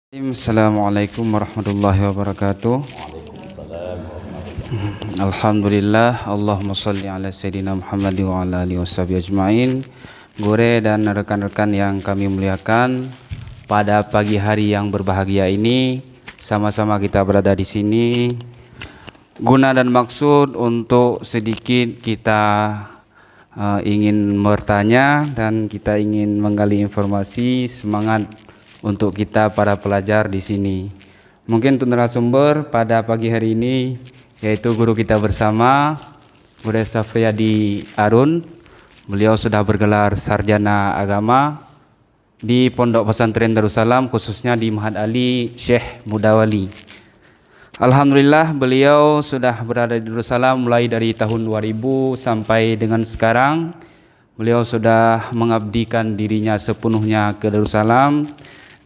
Assalamualaikum warahmatullahi wabarakatuh. Waalaikumsalam warahmatullahi Alhamdulillah, Allahumma salli ala Sayyidina Muhammad wa ala alihi washabihi ajma'in. Gure dan rekan-rekan yang kami muliakan, pada pagi hari yang berbahagia ini sama-sama kita berada di sini. Guna dan maksud untuk sedikit kita ingin bertanya dan kita ingin menggali informasi, semangat untuk kita para pelajar di sini. Mungkin untuk narasumber pada pagi hari ini yaitu guru kita bersama, Guru Safriyadi Arun. Beliau sudah bergelar sarjana agama di Pondok Pesantren Darussalam, khususnya di Ma'had Ali Syekh Mudawali. Alhamdulillah beliau sudah berada di Darussalam mulai dari tahun 2000 sampai dengan sekarang. Beliau sudah mengabdikan dirinya sepenuhnya ke Darussalam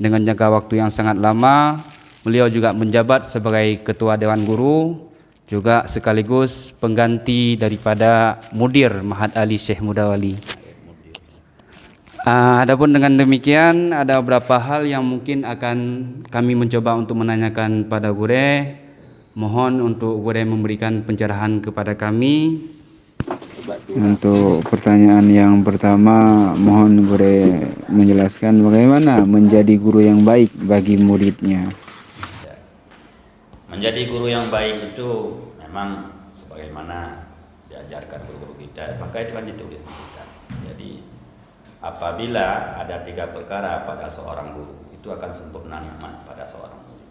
dengan jangka waktu yang sangat lama. Beliau juga menjabat sebagai Ketua Dewan Guru, juga sekaligus pengganti daripada Mudir Ma'had Ali Syekh Mudawali. Adapun dengan demikian, ada beberapa hal yang mungkin akan kami mencoba untuk menanyakan pada Gure. Mohon untuk Gure memberikan pencerahan kepada kami. Untuk pertanyaan yang pertama, mohon Gure menjelaskan bagaimana menjadi guru yang baik bagi muridnya. Menjadi guru yang baik itu memang sebagaimana diajarkan guru-guru kita, maka itu kan ditulis di kita. Jadi apabila ada 3 perkara pada seorang guru, itu akan sempurna nikmat pada seorang guru.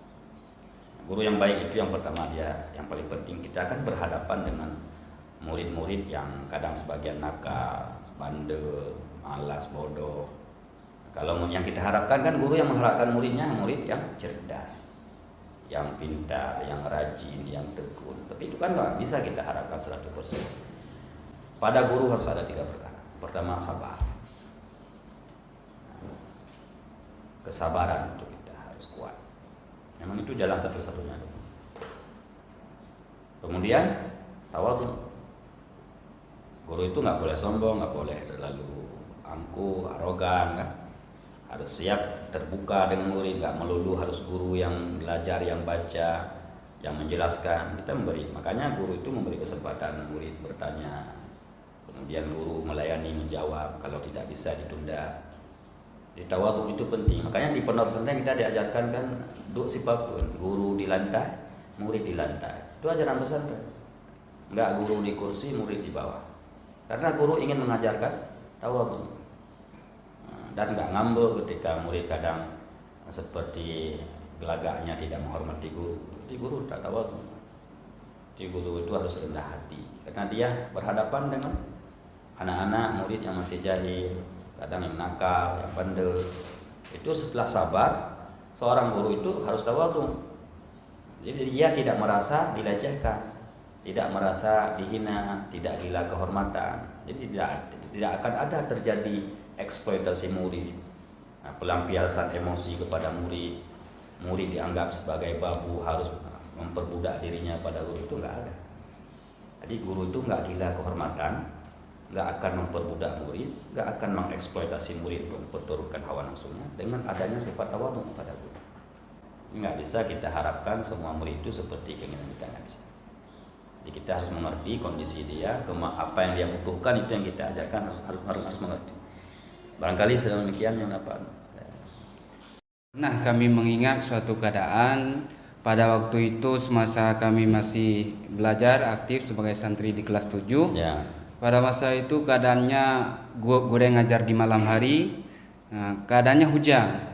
Guru yang baik itu yang pertama, dia yang paling penting, kita akan berhadapan dengan murid-murid yang kadang sebagian nakal, bandel, malas, bodoh. Kalau yang kita harapkan kan guru yang mengharapkan muridnya murid yang cerdas, yang pintar, yang rajin, yang tekun. Tapi itu kan nggak bisa kita harapkan 100%. Pada guru harus ada 3 perkara. Pertama, sabar. Kesabaran untuk kita harus kuat. Memang itu jalan satu-satunya. Kemudian tawadhu. Guru itu nggak boleh sombong, nggak boleh terlalu angkuh, arogan, kan? Harus siap terbuka dengan murid, nggak melulu harus guru yang belajar, yang baca, yang menjelaskan. Kita memberi, makanya guru itu memberi kesempatan murid bertanya, kemudian guru melayani, menjawab. Kalau tidak bisa ditunda. Di tawadhu itu penting. Makanya di pondok pesantren kita diajarkan kan duk sipapun, guru di lantai, murid di lantai. Itu ajaran pesantren. Nggak guru di kursi, murid di bawah. Karena guru ingin mengajarkan tawadhu dan nggak ngambek ketika murid kadang seperti gelagaknya tidak menghormati guru. Di guru tak tawadhu. Di guru itu harus rendah hati karena dia berhadapan dengan anak-anak murid yang masih jahil, kadang yang nakal, yang bandel. Itu setelah sabar, seorang guru itu harus tawadhu. Jadi dia tidak merasa dilecehkan, tidak merasa dihina, tidak gila kehormatan. Jadi tidak akan ada terjadi eksploitasi murid, pelampiasan emosi kepada murid. Murid dianggap sebagai babu, harus memperbudak dirinya pada guru, itu enggak ada. Jadi guru itu enggak gila kehormatan, enggak akan memperbudak murid, enggak akan mengeksploitasi murid memperturutkan hawa nafsunya dengan adanya sifat tawadhu pada guru. Enggak bisa kita harapkan semua murid itu seperti keinginan kita, enggak bisa. Jadi kita harus mengerti kondisi dia, apa yang dia butuhkan, itu yang kita ajarkan, harus mengerti. Barangkali sedemikian yang dapat. Nah, kami mengingat suatu keadaan pada waktu itu semasa kami masih belajar aktif sebagai santri di kelas 7. Ya. Pada masa itu keadaannya gue ngajar di malam hari, keadaannya hujan.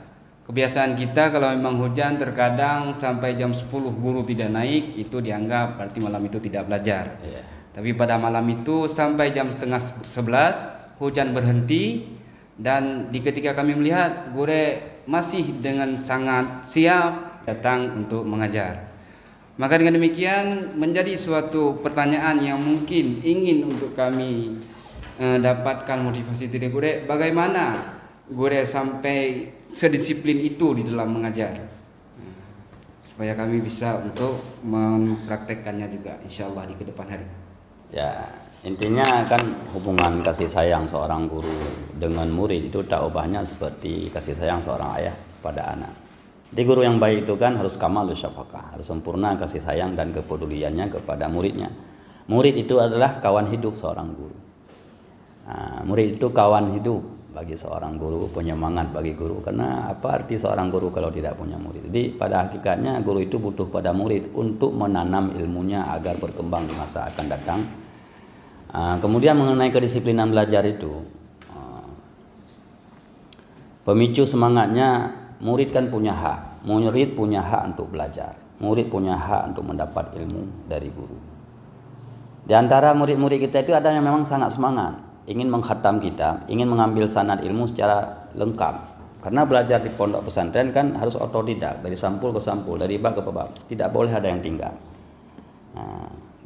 Kebiasaan kita kalau memang hujan terkadang sampai jam 10 guru tidak naik, itu dianggap berarti malam itu tidak belajar. Yeah. Tapi pada malam itu sampai jam setengah 11 hujan berhenti, dan ketika kami melihat guru masih dengan sangat siap datang untuk mengajar. Maka dengan demikian menjadi suatu pertanyaan yang mungkin ingin untuk kami dapatkan motivasi dari guru, bagaimana guru sampai sedisiplin itu di dalam mengajar, supaya kami bisa untuk mempraktekkannya juga insyaallah di kedepan hari. Ya, intinya kan hubungan kasih sayang seorang guru dengan murid itu tak ubahnya seperti kasih sayang seorang ayah pada anak. Jadi guru yang baik itu kan harus kamalus syafaqah, harus sempurna kasih sayang dan kepeduliannya kepada muridnya. Murid itu adalah kawan hidup seorang guru. Nah, murid itu kawan hidup bagi seorang guru, penyemangat bagi guru. Karena apa arti seorang guru kalau tidak punya murid? Jadi pada hakikatnya guru itu butuh pada murid untuk menanam ilmunya agar berkembang di masa akan datang. Kemudian mengenai kedisiplinan belajar itu, pemicu semangatnya, murid kan punya hak. Murid punya hak untuk belajar. Murid punya hak untuk mendapat ilmu dari guru. Di antara murid-murid kita itu ada yang memang sangat semangat, ingin mengkhatam kitab, ingin mengambil sanad ilmu secara lengkap. Karena belajar di pondok pesantren kan harus otodidak, dari sampul ke sampul, dari bab ke bab. Tidak boleh ada yang tinggal.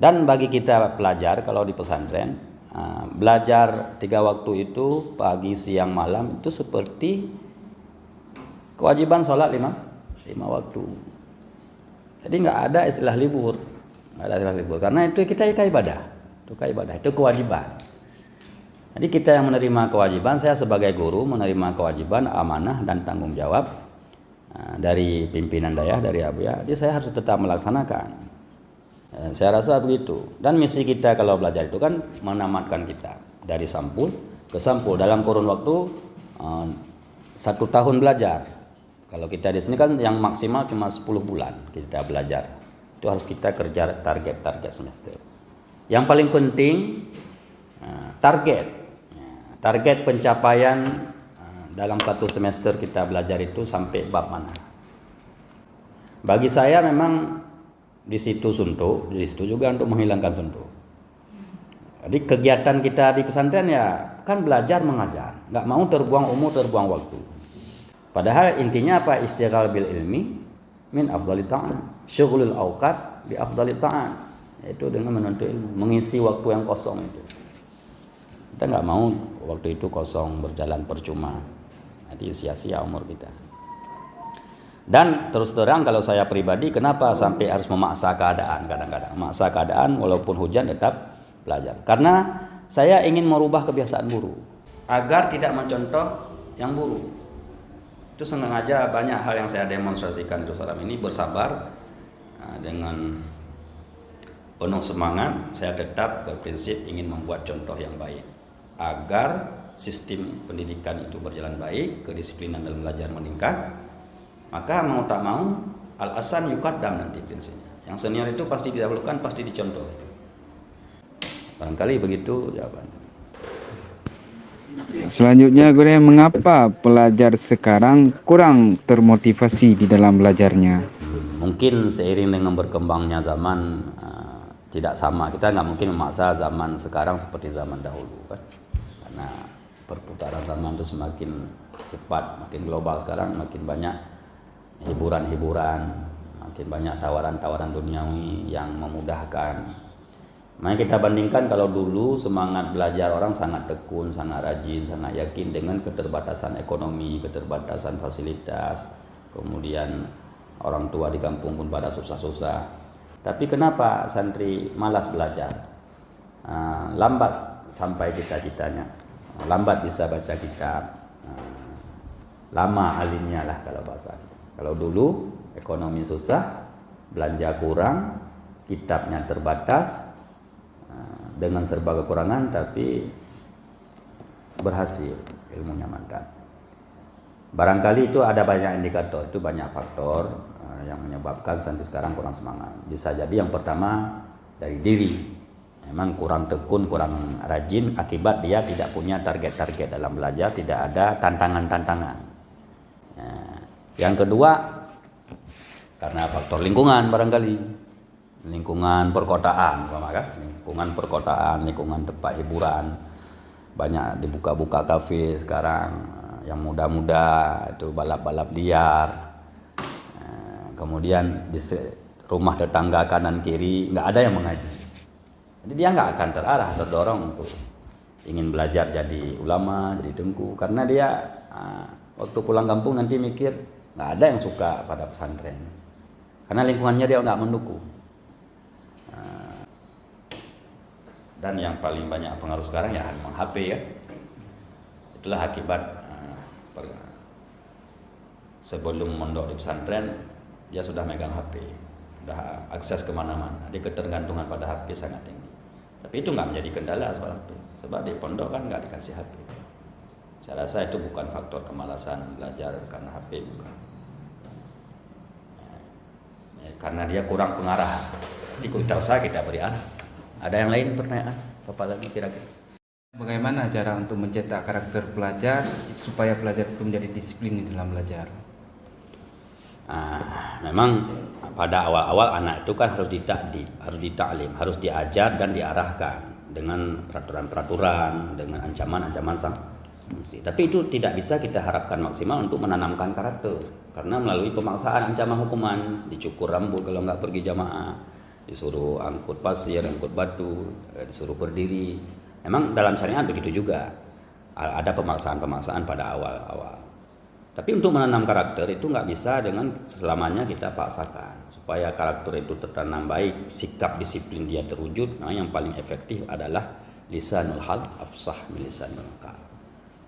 Dan bagi kita pelajar kalau di pesantren, belajar 3 waktu itu, pagi, siang, malam, itu seperti kewajiban sholat 5 waktu. Jadi nggak ada istilah libur. Karena itu kita ibadah. Itu kewajiban. Jadi kita yang menerima kewajiban, saya sebagai guru menerima kewajiban, amanah dan tanggung jawab dari pimpinan daerah, dari Abuya. Jadi saya harus tetap melaksanakan. Saya rasa begitu. Dan misi kita kalau belajar itu kan menamatkan kita dari sampul ke sampul dalam kurun waktu 1 tahun belajar. Kalau kita di sini kan yang maksimal cuma 10 bulan kita belajar. Itu harus kita kerja target semester. Yang paling penting target pencapaian dalam 1 semester kita belajar itu sampai bab mana. Bagi saya memang di situ suntuk, di situ juga untuk menghilangkan suntuk. Jadi kegiatan kita di pesantren ya kan belajar mengajar, nggak mau terbuang umur, terbuang waktu. Padahal intinya apa? Istighal bil ilmi min afdhalit ta'an, syughulul awqat bi afdhalit ta'an. Itu dengan menuntut ilmu, mengisi waktu yang kosong itu. Kita nggak mau waktu itu kosong, berjalan percuma. Jadi sia-sia umur kita. Dan terus terang kalau saya pribadi, kenapa sampai harus memaksa keadaan kadang-kadang? Memaksa keadaan walaupun hujan tetap belajar. Karena saya ingin merubah kebiasaan guru agar tidak mencontoh yang buruk. Itu sengaja banyak hal yang saya demonstrasikan di Darussalam ini, bersabar dengan penuh semangat. Saya tetap berprinsip ingin membuat contoh yang baik agar sistem pendidikan itu berjalan baik, kedisiplinan dalam belajar meningkat. Maka mau tak mau al-asan yuqaddam nanti prinsipnya. Yang senior itu pasti didahulukan, pasti dicontoh. Barangkali begitu jawabannya. Selanjutnya, Guru, mengapa pelajar sekarang kurang termotivasi di dalam belajarnya? Mungkin seiring dengan berkembangnya zaman tidak sama. Kita nggak mungkin memaksa zaman sekarang seperti zaman dahulu kan. Karena perputaran zaman itu semakin cepat, makin global sekarang, makin banyak hiburan-hiburan, makin banyak tawaran-tawaran duniawi yang memudahkan. Maka kita bandingkan kalau dulu semangat belajar orang sangat tekun, sangat rajin, sangat yakin dengan keterbatasan ekonomi, keterbatasan fasilitas, kemudian orang tua di kampung pun pada susah-susah. Tapi kenapa santri malas belajar? Lambat sampai cita-citanya, lambat bisa baca kitab, lama alimnya lah kalau bahasa. Kalau dulu ekonomi susah, belanja kurang, kitabnya terbatas, dengan serba kekurangan tapi berhasil, ilmunya mantap. Barangkali itu ada banyak indikator, itu banyak faktor yang menyebabkan santri sekarang kurang semangat. Bisa jadi yang pertama dari diri, memang kurang tekun, kurang rajin, akibat dia tidak punya target-target dalam belajar, tidak ada tantangan-tantangan. Yang kedua, karena faktor lingkungan barangkali, lingkungan perkotaan, lingkungan tempat hiburan, banyak dibuka-buka kafe sekarang, yang muda-muda itu balap-balap liar, kemudian di rumah tetangga kanan kiri nggak ada yang mengaji, jadi dia nggak akan terarah, terdorong untuk ingin belajar jadi ulama, jadi tengku, karena dia waktu pulang kampung nanti mikir nggak ada yang suka pada pesantren, karena lingkungannya dia nggak mendukung. Dan yang paling banyak pengaruh sekarang ya memang HP ya. Itulah akibat sebelum mondok di pesantren dia sudah megang HP, sudah akses kemana-mana. Dia ketergantungan pada HP sangat tinggi. Tapi itu nggak menjadi kendala soal HP, sebab di pondok kan nggak dikasih HP. Saya rasa itu bukan faktor kemalasan belajar karena HP, bukan. Karena dia kurang pengarah. Jadi kita usaha kita beri arah. Ada yang lain pertanyaan? Apa lagi kira-kira? Bagaimana cara untuk mencetak karakter pelajar supaya pelajar itu menjadi disiplin di dalam belajar? Memang pada awal-awal anak itu kan harus ditakdim, harus ditaklim, harus diajar dan diarahkan dengan peraturan-peraturan, dengan ancaman-ancaman sanksi. Tapi itu tidak bisa kita harapkan maksimal untuk menanamkan karakter, karena melalui pemaksaan, ancaman hukuman, dicukur rambut kalau nggak pergi jamaah, disuruh angkut pasir, angkut batu, disuruh berdiri. Memang dalam syariat begitu juga, ada pemaksaan-pemaksaan pada awal-awal. Tapi untuk menanam karakter itu nggak bisa dengan selamanya kita paksakan. Supaya karakter itu tertanam baik, sikap disiplin dia terwujud, nah yang paling efektif adalah lisanul hal afsah min lisanul qal.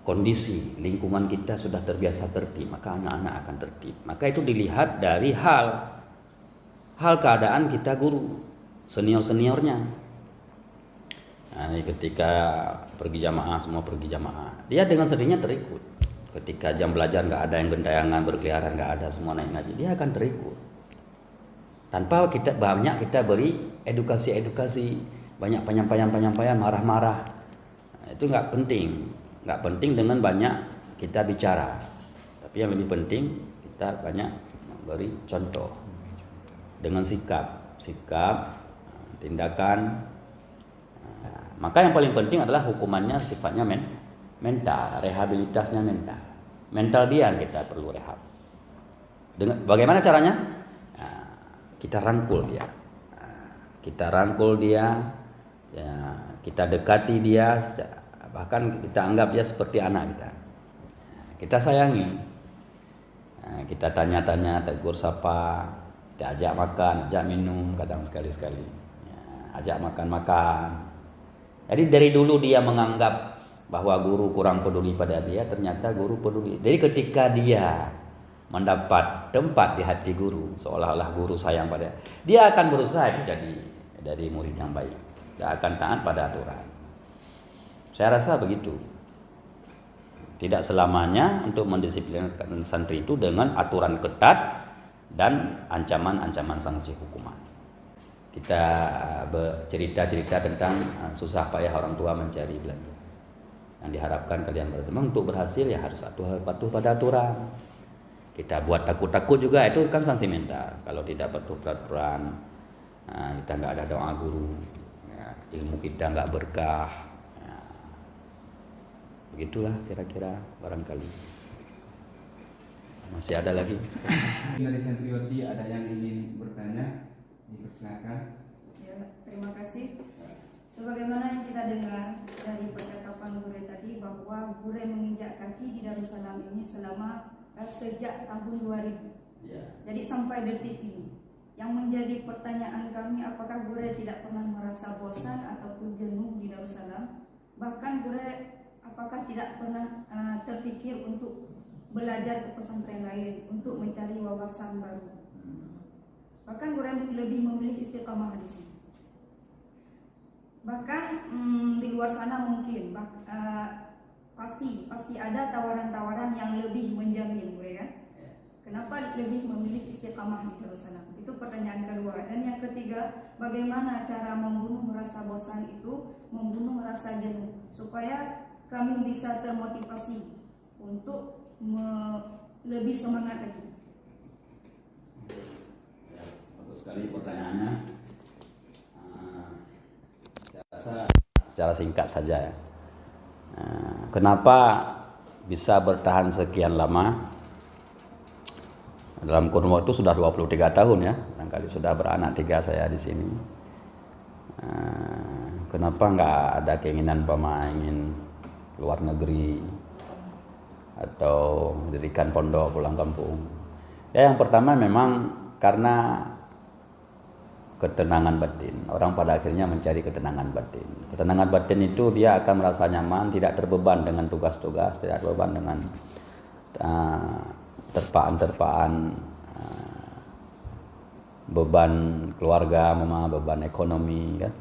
Kondisi lingkungan kita sudah terbiasa tertib, maka anak-anak akan tertib. Maka itu dilihat dari hal keadaan kita guru, senior-seniornya. Nah, ketika pergi jamaah, semua pergi jamaah, dia dengan sendirinya terikut. Ketika jam belajar nggak ada yang gentayangan berkeliaran, nggak ada, semua naik ngaji, dia akan terikut. Tanpa kita beri edukasi, banyak penyampaian, marah-marah. Nah, itu nggak penting dengan banyak kita bicara. Tapi yang lebih penting kita banyak beri contoh dengan sikap, tindakan. Maka yang paling penting adalah hukumannya sifatnya mental, rehabilitasnya mental. Mental dia yang kita perlu rehab. Bagaimana caranya? Kita rangkul dia. Kita dekati dia, bahkan kita anggap dia seperti anak kita. Kita sayangi. Kita tanya-tanya, tegur sapa, kita ajak makan, ajak minum, kadang sekali-sekali. Ajak makan. Jadi dari dulu dia menganggap bahwa guru kurang peduli pada dia, ternyata guru peduli. Jadi ketika dia mendapat tempat di hati guru, seolah-olah guru sayang pada dia, akan berusaha jadi murid yang baik. Dia akan taat pada aturan. Saya rasa begitu. Tidak selamanya untuk mendisiplinkan santri itu dengan aturan ketat dan ancaman-ancaman sanksi hukuman. Kita bercerita-cerita tentang susah payah orang tua mencari belanja. Yang diharapkan kalian memang untuk berhasil ya harus patuh pada aturan. Kita buat takut-takut juga, itu kan sanksi mental. Kalau tidak patuh peraturan, kita nggak ada doa guru, ilmu kita nggak berkah. Begitulah kira-kira barangkali. Masih ada lagi? Dari santriwati ada yang ingin bertanya? Dipersilakan. Ya, terima kasih. Sebagaimana yang kita dengar dari percakapan Gure tadi, bahwa Gure menginjak kaki di Darussalam ini sejak tahun 2000. Ya. Jadi sampai detik ini. Yang menjadi pertanyaan kami, apakah Gure tidak pernah merasa bosan ataupun jenuh di Darussalam? Bahkan Gure apakah tidak pernah terpikir untuk belajar ke pesantren lain untuk mencari wawasan baru? Bahkan Gure lebih memilih istiqamah di sini. Bahkan di luar sana mungkin pasti ada tawaran-tawaran yang lebih menjamin, gue kan? Kenapa lebih memilih istiqamah di Darussalam? Itu pertanyaan kedua. Dan yang ketiga, bagaimana cara membunuh rasa bosan itu, membunuh rasa jenuh, supaya kami bisa termotivasi untuk lebih semangat lagi. Sekali pertanyaannya, saya rasa secara singkat saja ya. Kenapa bisa bertahan sekian lama? Dalam kurun waktu sudah 23 tahun ya, barangkali sudah beranak 3 saya di sini. Kenapa nggak ada keinginan ingin luar negeri atau mendirikan pondok pulang kampung? Ya, yang pertama memang karena ketenangan batin. Orang pada akhirnya mencari ketenangan batin. Ketenangan batin itu dia akan merasa nyaman, tidak terbeban dengan tugas-tugas, tidak terbeban dengan terpaan beban keluarga, beban ekonomi, kan,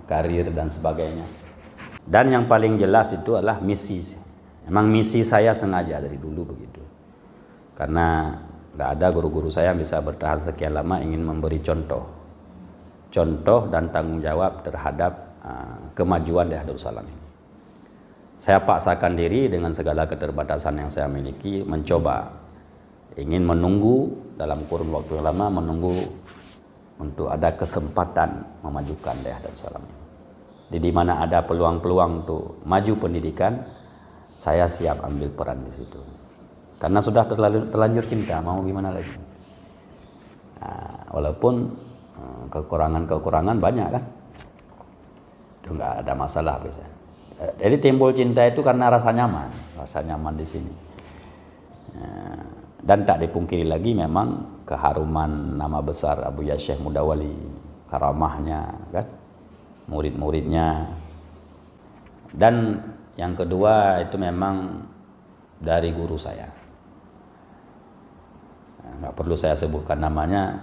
karir dan sebagainya. Dan yang paling jelas itu adalah misi. Memang misi saya sengaja dari dulu begitu. Karena nggak ada guru-guru saya yang bisa bertahan sekian lama ingin memberi contoh dan tanggung jawab terhadap kemajuan daerah Darussalam ini. Saya paksakan diri dengan segala keterbatasan yang saya miliki, mencoba ingin menunggu dalam kurun waktu yang lama, menunggu untuk ada kesempatan memajukan daerah Darussalam ini. Di mana ada peluang-peluang untuk maju pendidikan, saya siap ambil peran di situ. Karena sudah terlanjur cinta, mau gimana lagi? Walaupun kekurangan banyak kan, itu nggak ada masalah biasanya. Jadi timbul cinta itu karena rasa nyaman di sini. Dan tak dipungkiri lagi memang keharuman nama besar Abuya Syekh Mudawali, karamahnya, kan, murid-muridnya. Dan yang kedua itu memang dari guru saya. Nggak perlu saya sebutkan namanya.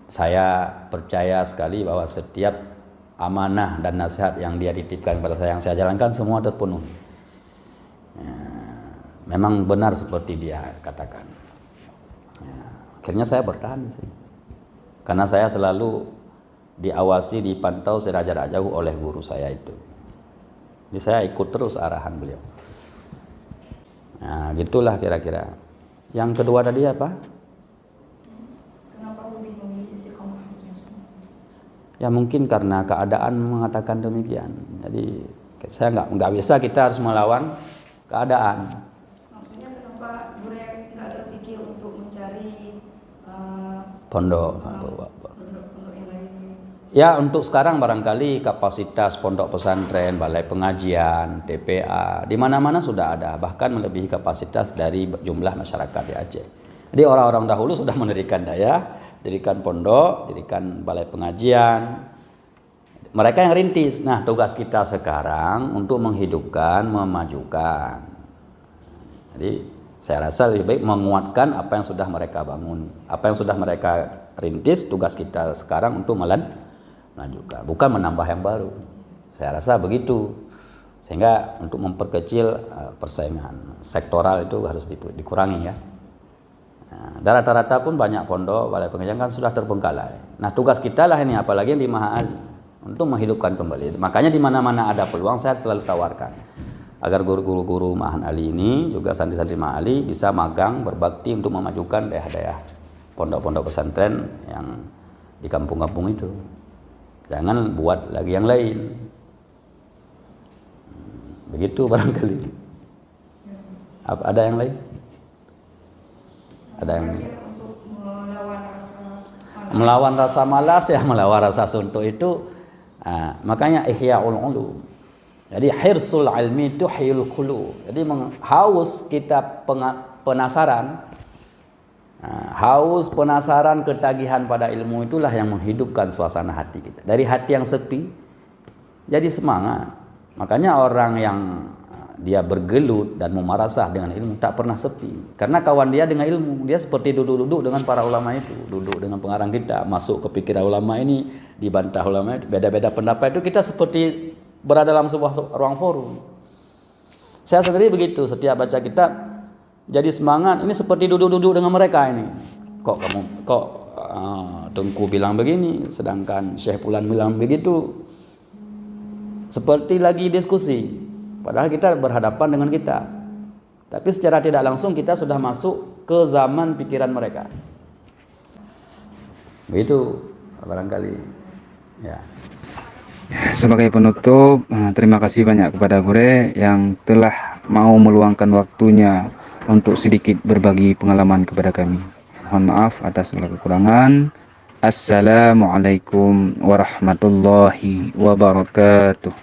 Saya percaya sekali bahwa setiap amanah dan nasihat yang dia titipkan pada saya, yang saya jalankan, semua terpenuhi. Memang benar seperti dia katakan. Akhirnya saya bertahan di sini. Karena saya selalu diawasi, dipantau secara jarak jauh oleh guru saya itu. Jadi saya ikut terus arahan beliau. Nah, gitulah kira-kira. Yang kedua tadi apa? Kenapa lebih memilih istiqomah? Ya mungkin karena keadaan mengatakan demikian. Jadi saya nggak bisa, kita harus melawan keadaan. Maksudnya kenapa Guru nggak terpikir untuk mencari Pondok yang lain? Ya untuk sekarang barangkali kapasitas pondok pesantren, balai pengajian, TPA, di mana-mana sudah ada, bahkan melebihi kapasitas dari jumlah masyarakat di Aceh. Jadi orang-orang dahulu sudah mendirikan dirikan pondok, dirikan balai pengajian. Mereka yang rintis. Nah, tugas kita sekarang untuk menghidupkan, memajukan. Jadi saya rasa lebih baik menguatkan apa yang sudah mereka bangun, apa yang sudah mereka rintis. Tugas kita sekarang untuk melanjutkan, bukan menambah yang baru. Saya rasa begitu. Sehingga untuk memperkecil persaingan sektoral itu harus dikurangi ya. Nah, rata-rata pun banyak pondok, balai pengajian kan sudah terbengkalai. Nah, tugas kita lah ini, apalagi yang di Maha Ali, untuk menghidupkan kembali. Makanya di mana-mana ada peluang saya selalu tawarkan agar guru-guru Maha Ali ini, juga santri-santri Maha Ali bisa magang berbakti untuk memajukan daerah-daerah pondok-pondok pesantren yang di kampung-kampung itu. Jangan buat lagi yang lain. Begitu barangkali. Ada yang lain? Ada yang untuk melawan rasa malas ya, melawan rasa suntuk itu. Makanya Ihya'ul Ulum. Jadi hirsul ilmi tuhyil qulub. Jadi haus kita penasaran. Haus penasaran, ketagihan pada ilmu itulah yang menghidupkan suasana hati kita. Dari hati yang sepi jadi semangat. Makanya orang yang dia bergelut dan memarasah dengan ilmu tak pernah sepi. Karena kawan dia dengan ilmu, dia seperti duduk-duduk dengan para ulama itu, duduk dengan pengarang kita, masuk ke pikiran ulama ini, dibantah ulama itu, beda-beda pendapat itu, kita seperti berada dalam sebuah ruang forum. Saya sendiri begitu, setiap baca kitab jadi semangat, ini seperti duduk-duduk dengan mereka ini. Kok Tengku bilang begini, sedangkan Syekh Pulan bilang begitu. Seperti lagi diskusi. Padahal kita berhadapan dengan kita. Tapi secara tidak langsung kita sudah masuk ke zaman pikiran mereka. Begitu barangkali. Ya. Sebagai penutup, terima kasih banyak kepada Gure yang telah mau meluangkan waktunya untuk sedikit berbagi pengalaman kepada kami. Mohon maaf atas segala kekurangan. Assalamualaikum warahmatullahi wabarakatuh.